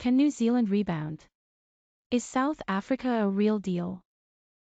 Can New Zealand rebound? Is South Africa a real deal?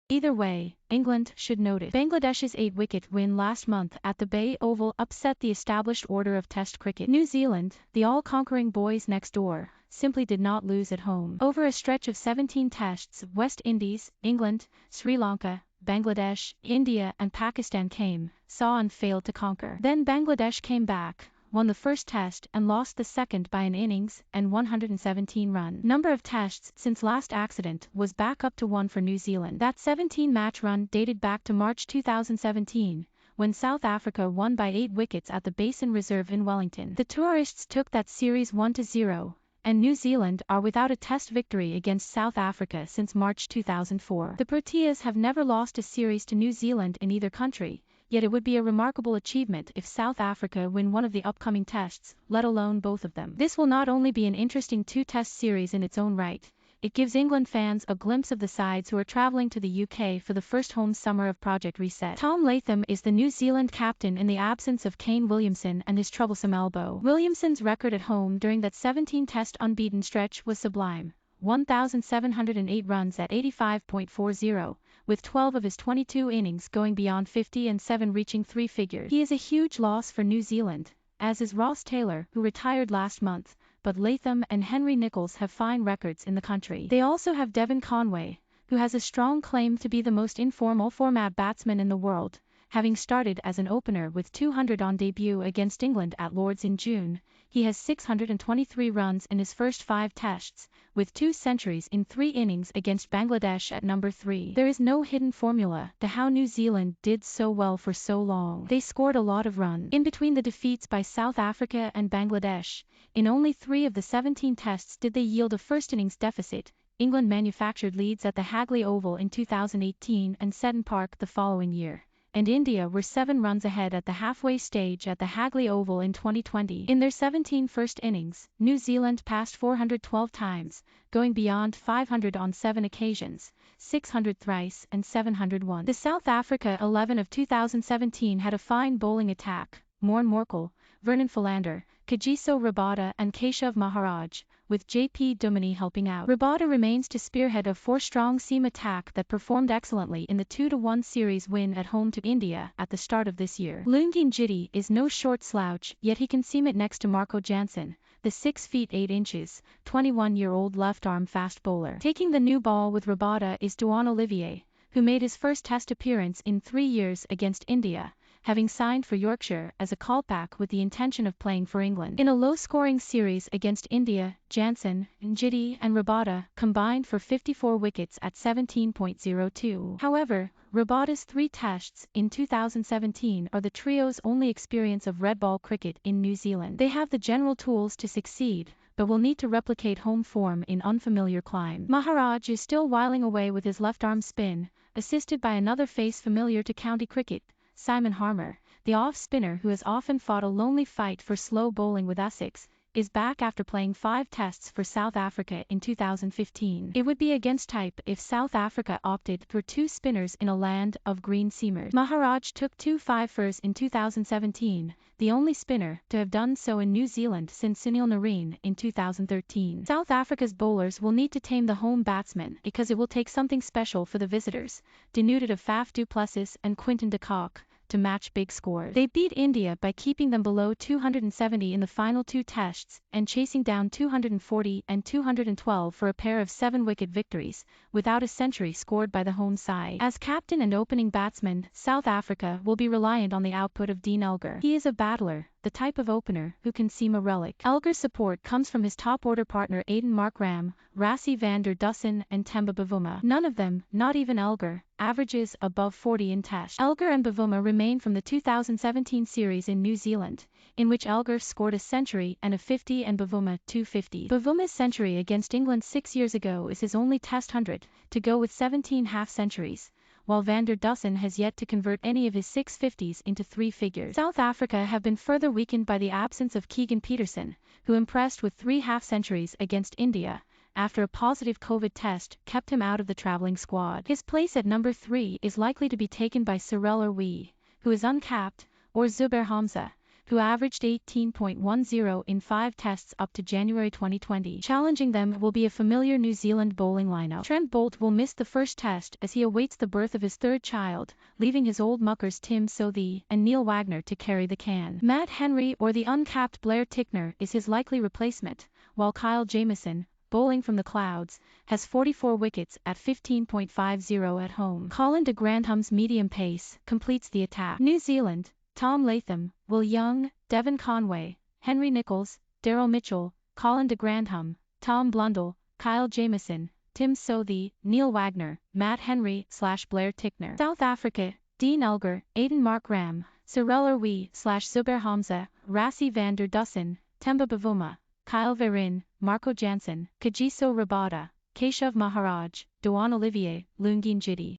Either way, England should note it. Bangladesh's 8-wicket win last month at the Bay Oval upset the established order of Test cricket. New Zealand, the all-conquering boys next door, simply did not lose at home. Over a stretch of 17 tests, West Indies, England, Sri Lanka, Bangladesh, India and Pakistan came, saw and failed to conquer. Then Bangladesh came back, won the first test and lost the second by an innings and 117 run. Number of tests since last accident was back up to 1 for New Zealand. That 17-match run dated back to March 2017, when South Africa won by 8 wickets at the Basin Reserve in Wellington. The tourists took that series 1-0, and New Zealand are without a test victory against South Africa since March 2004. The Proteas have never lost a series to New Zealand in either country, yet it would be a remarkable achievement if South Africa win one of the upcoming tests, let alone both of them. This will not only be an interesting 2-test series in its own right, it gives England fans a glimpse of the sides who are travelling to the UK for the first home summer of Project Reset. Tom Latham is the New Zealand captain in the absence of Kane Williamson and his troublesome elbow. Williamson's record at home during that 17-test unbeaten stretch was sublime. 1,708 runs at 85.40, with 12 of his 22 innings going beyond 50 and 7 reaching 3 figures. He is a huge loss for New Zealand, as is Ross Taylor, who retired last month, but Latham and Henry Nicholls have fine records in the country. They also have Devon Conway, who has a strong claim to be the most informal format batsman in the world, having started as an opener with 200 on debut against England at Lord's in June. He has 623 runs in his first 5 tests, with 2 centuries in 3 innings against Bangladesh at number 3. There is no hidden formula to how New Zealand did so well for so long. They scored a lot of runs. In between the defeats by South Africa and Bangladesh, in only 3 of the 17 tests did they yield a first innings deficit. England manufactured leads at the Hagley Oval in 2018 and Seddon Park the following year, and India were 7 runs ahead at the halfway stage at the Hagley Oval in 2020. In their 17 first innings, New Zealand passed 412 times, going beyond 500 on 7 occasions, 600 thrice and 701. The South Africa 11 of 2017 had a fine bowling attack: Morne Morkel, Vernon Philander, Kagiso Rabada and Keshav Maharaj, with J.P. Duminy helping out. Rabada remains to spearhead a 4-strong seam attack that performed excellently in the 2-1 series win at home to India at the start of this year. Lungi Njiti is no short slouch, yet he can seam it next to Marco Jansen, the 6 feet 8 inches, 21-year-old left-arm fast bowler. Taking the new ball with Rabada is Duan Olivier, who made his first test appearance in 3 years against India, having signed for Yorkshire as a Kolpak with the intention of playing for England. In a low-scoring series against India, Jansen, Njiti and Rabada combined for 54 wickets at 17.02. However, Rabada's 3 tests in 2017 are the trio's only experience of red ball cricket in New Zealand. They have the general tools to succeed, but will need to replicate home form in unfamiliar clime. Maharaj is still whiling away with his left-arm spin, assisted by another face familiar to county cricket, Simon Harmer, the off-spinner who has often fought a lonely fight for slow bowling with Essex, is back after playing 5 tests for South Africa in 2015. It would be against type if South Africa opted for 2 spinners in a land of green seamers. Maharaj took 2 fifers in 2017, the only spinner to have done so in New Zealand since Sunil Narine in 2013. South Africa's bowlers will need to tame the home batsmen because it will take something special for the visitors, denuded of Faf du Plessis and Quinton de Kock, to match big scores. They beat India by keeping them below 270 in the final 2 tests and chasing down 240 and 212 for a pair of 7-wicket victories, without a century scored by the home side. As captain and opening batsman, South Africa will be reliant on the output of Dean Elgar. He is a battler, the type of opener who can seem a relic. Elgar's support comes from his top-order partner Aiden Markram, Rassie van der Dussen and Temba Bavuma. None of them, not even Elgar, averages above 40 in Test. Elgar and Bavuma remain from the 2017 series in New Zealand, in which Elgar scored a century and a 50 and Bavuma 2 50s. Bavuma's century against England 6 years ago is his only Test 100, to go with 17 half-centuries, while van der Dussen has yet to convert any of his 650s into 3 figures. South Africa have been further weakened by the absence of Keegan Petersen, who impressed with 3 half-centuries against India, after a positive COVID test kept him out of the travelling squad. His place at number 3 is likely to be taken by Cyril Orwee, who is uncapped, or Zubair Hamza, who averaged 18.10 in 5 tests up to January 2020. Challenging them will be a familiar New Zealand bowling lineup. Trent Boult will miss the first test as he awaits the birth of his third child, leaving his old muckers Tim Southee and Neil Wagner to carry the can. Matt Henry or the uncapped Blair Tickner is his likely replacement, while Kyle Jamieson, bowling from the clouds, has 44 wickets at 15.50 at home. Colin de Grandhom's medium pace completes the attack. New Zealand: Tom Latham, Will Young, Devon Conway, Henry Nicholls, Daryl Mitchell, Colin de Grandhom, Tom Blundell, Kyle Jamieson, Tim Southee, Neil Wagner, Matt Henry/Blair Tickner. South Africa: Dean Elgar, Aiden Markram, Cyril Erwee/Zubair Hamza, Rassie van der Dussen, Temba Bavuma, Kyle Verreynne, Marco Jansen, Kagiso Rabada, Keshav Maharaj, Dewan Olivier, Lungi Njidi.